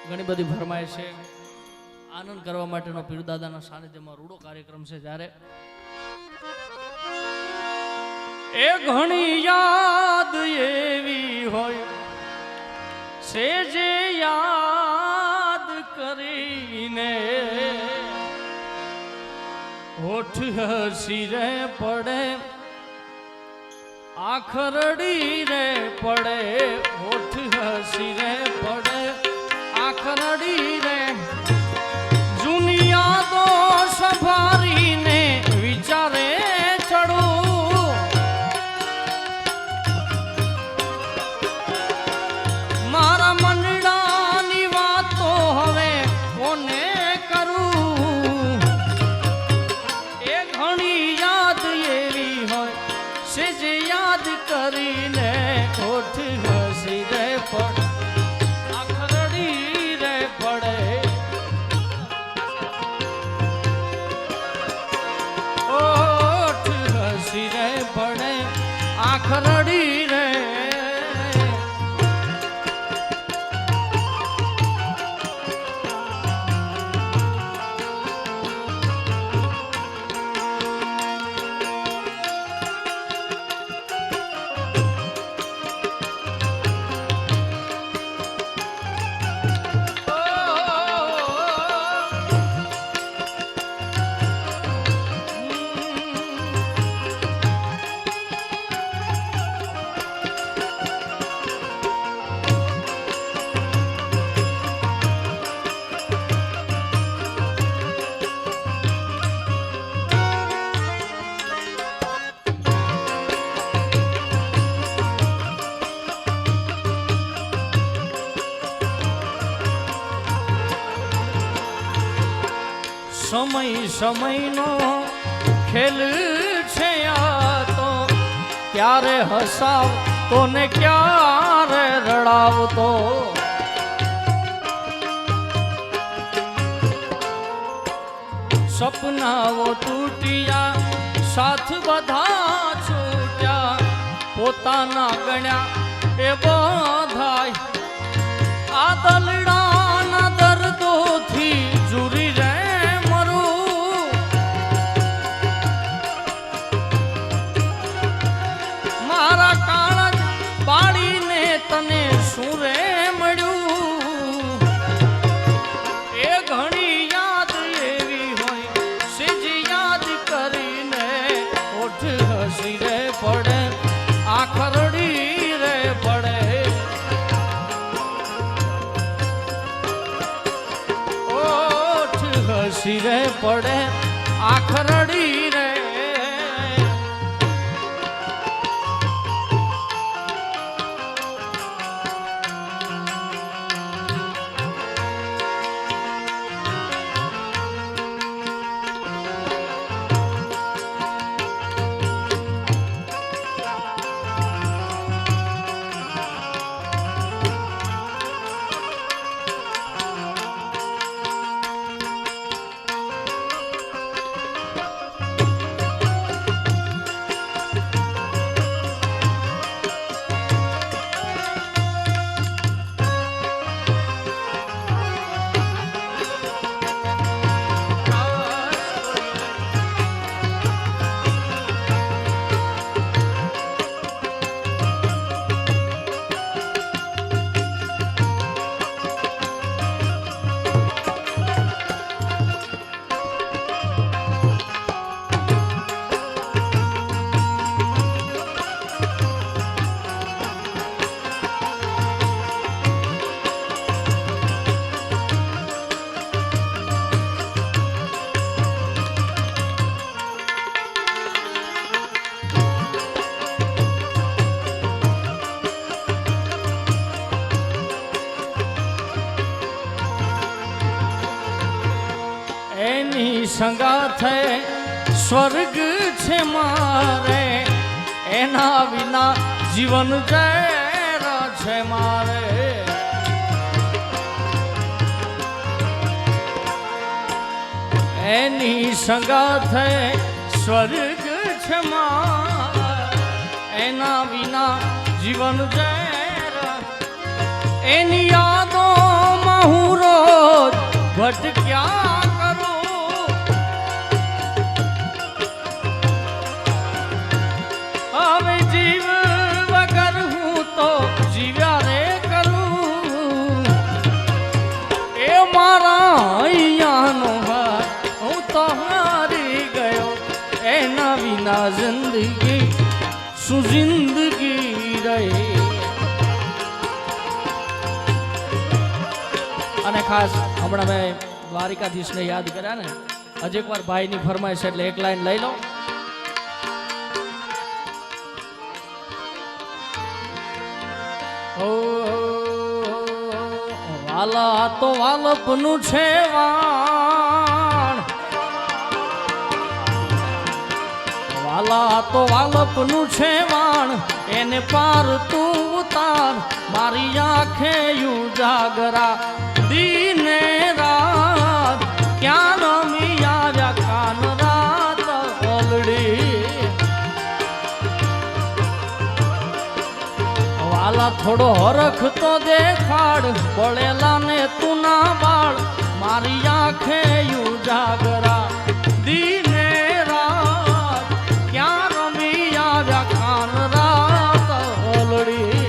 ઘણી બધી ભરમાય છે. આનંદ કરવા માટેનો પીરદાદાના સાનિધ્યમાં રૂડો કાર્યક્રમ છે. જ્યારે એ ઘણી યાદ એવી હોય છે જે યાદ કરીને હોઠ હસી રે પડે, આંખ રડી રે પડે, હોઠ હસી રે પડે, આંખ રડી રે. જૂની યાદો સંભાળીને વિચારે ચડું, મારા મનડાની વાતો હવે કોને કરું. એ ઘણી યાદ એવી હોય છે જે યાદ કરીને હોઠ હસી રે પડે, આંખ રડી રે પડે, હોઠ હસી રે પડે, આંખ રડી રે. સમય સમયનો ખેલ છે આ તો, ક્યારે હસાવતો ને ક્યારે રડાવતો. સપનાઓ તૂટ્યા, સાથ બધા છૂટ્યા, પોતાના ગણ્યા એ બધાય આ દલડાના દર્દોથી જુરી રે. તને શું રે મળ્યું. એ ઘણી યાદ એવી હોય છે જે યાદ કરીને હોઠ હસી રે પડે, આંખ રડી રે પડે, હોઠ હસી રે પડે, આંખ રડી રે. સંગાથે સ્વર્ગ છે મારે, એના વિના જીવન ઝેર છે મારે. એની સંગાથે સ્વર્ગ છે મારે, એના વિના જીવન ઝેર. એની યાદોમાં હું ભટક્યા કરું હવે જીવ વગર હું તો જીવ્યા રે કરું એ મારા અહીંયાનો હાથ હું તો હારી ગયો એના વિના જિંદગી શું જિંદગી રહે. અને ખાસ હમણાં મેં દ્વારિકાધીશને યાદ કર્યા ને હજી એકવાર ભાઈની ફરમાઈશ એટલે એક લાઈન લઈ લો. વાલા તો વાલપનું છે વાણ વાલા તો વાલપનું છે વાણ એને પાર તું ઉતાર મારી આંખે ઉજાગરા દીને રાત ક્યાં રમી આવ્યા કાન રાત ઓલડી વાલા થોડો હરખ તો દેખાડ બળેલા ને તું ના બાળ મારી આંખે ઉજાગરા દીને રાત ક્યાં રમી આવ્યા કાન રાત ઓલડી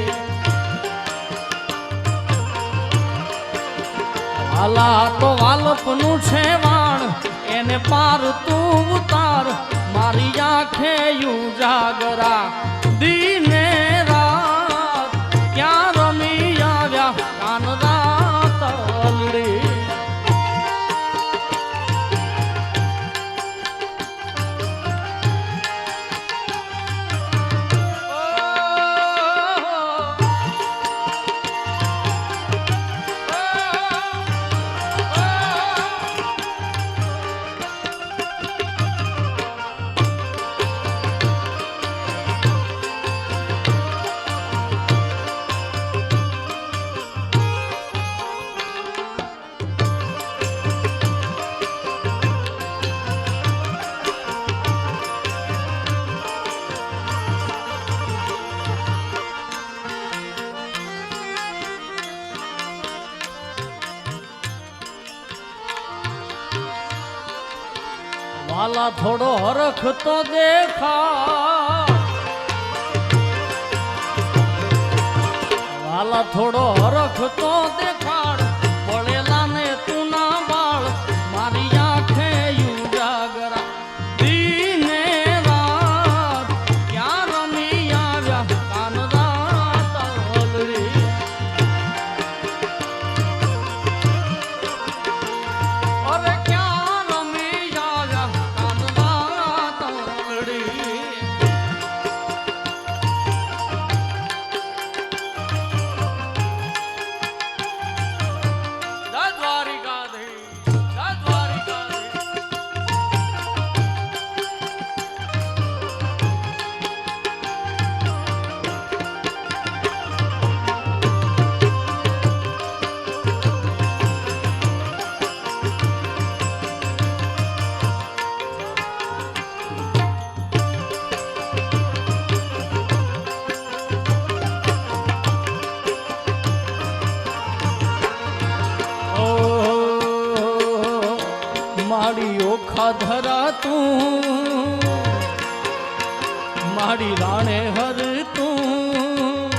વાલા તો વાલપનું છે વાણ એને પાર તું ઉતાર મારી આંખે ઉજાગરા દીને રાત ક્યાં રમી આવ્યા કાન રાત ઓલડી. વાલા થોડો હરખ તો દેખા વાલા થોડો હરખ તો દેખાડ બળેલા ને તું ના બાળ મારી આંખે ઉજાગરા દીને રાત ક્યાં રમી આવ્યા કાન રાત ઓલડી અરે ક્યાં રમી આવ્યા કાન રાત ઓલડી. જય દ્વારિકાધીશ જય દ્વારિકાધીશ. મારી ઓખા ધરા તું મારી રાણે હર તું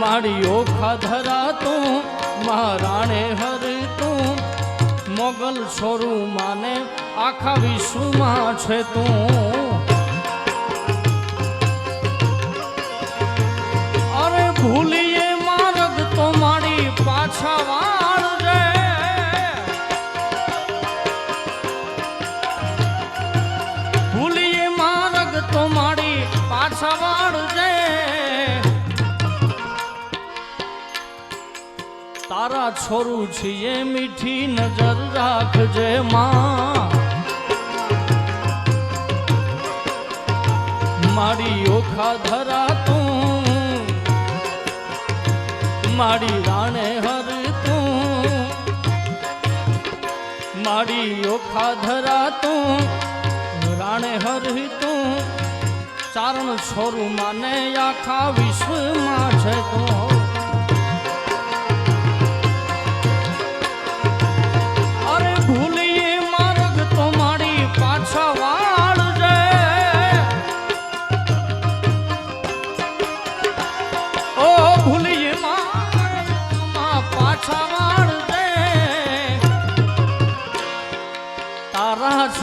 મારી ઓખા ધરા તું મહારાણે હર તું મોગલ છોરું માને આખા વિશ્વમાં છે તું. અરે ભૂલીએ માર્ગ તો મારી પાછા વાળજે ભૂલીએ માર્ગ તો મારી પાછા વાળજે તારા છોરું છીએ મીઠી નજર રાખજે માં મારી ઓખા ધરા તું મારી રાણે હર તું મારી ઓખા ધરા તું રાણે હર તું ચારણ છોરું માને આખા વિશ્વમાં છે તું.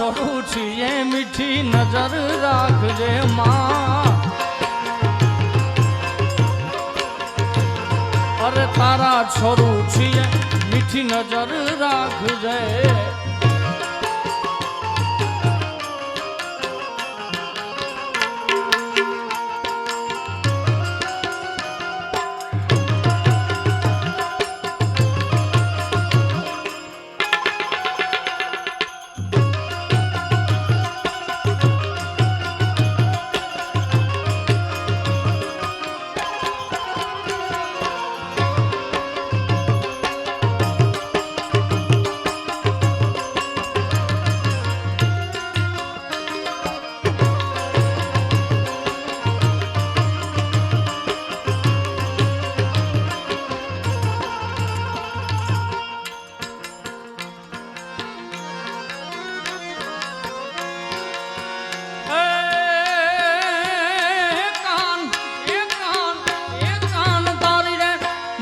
છોરું છીએ મીઠી નજર રાખજે માં અરે તારા છોરું છીએ મીઠી નજર રાખજે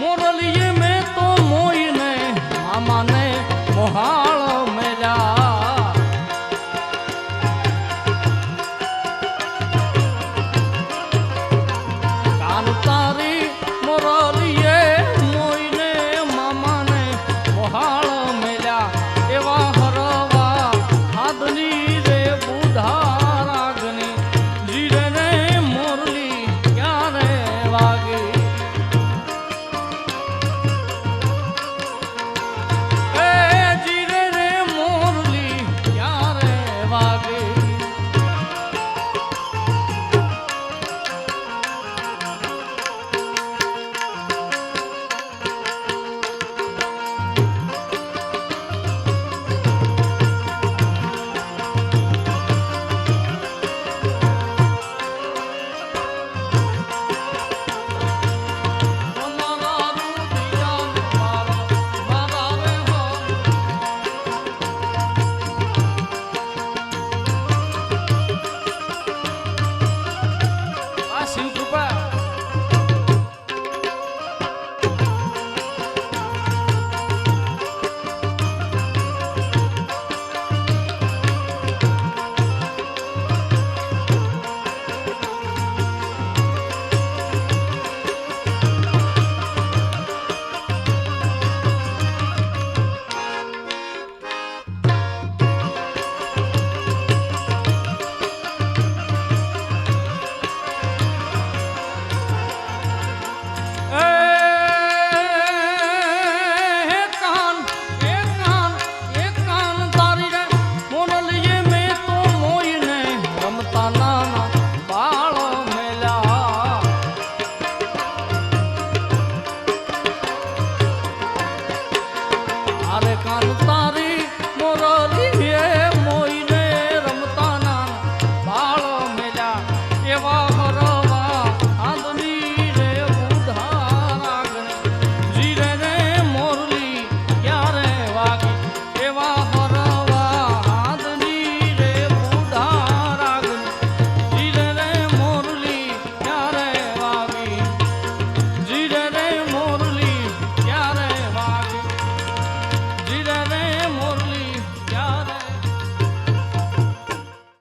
મોરલીએ મેં તો મોઈને મામાને મોહા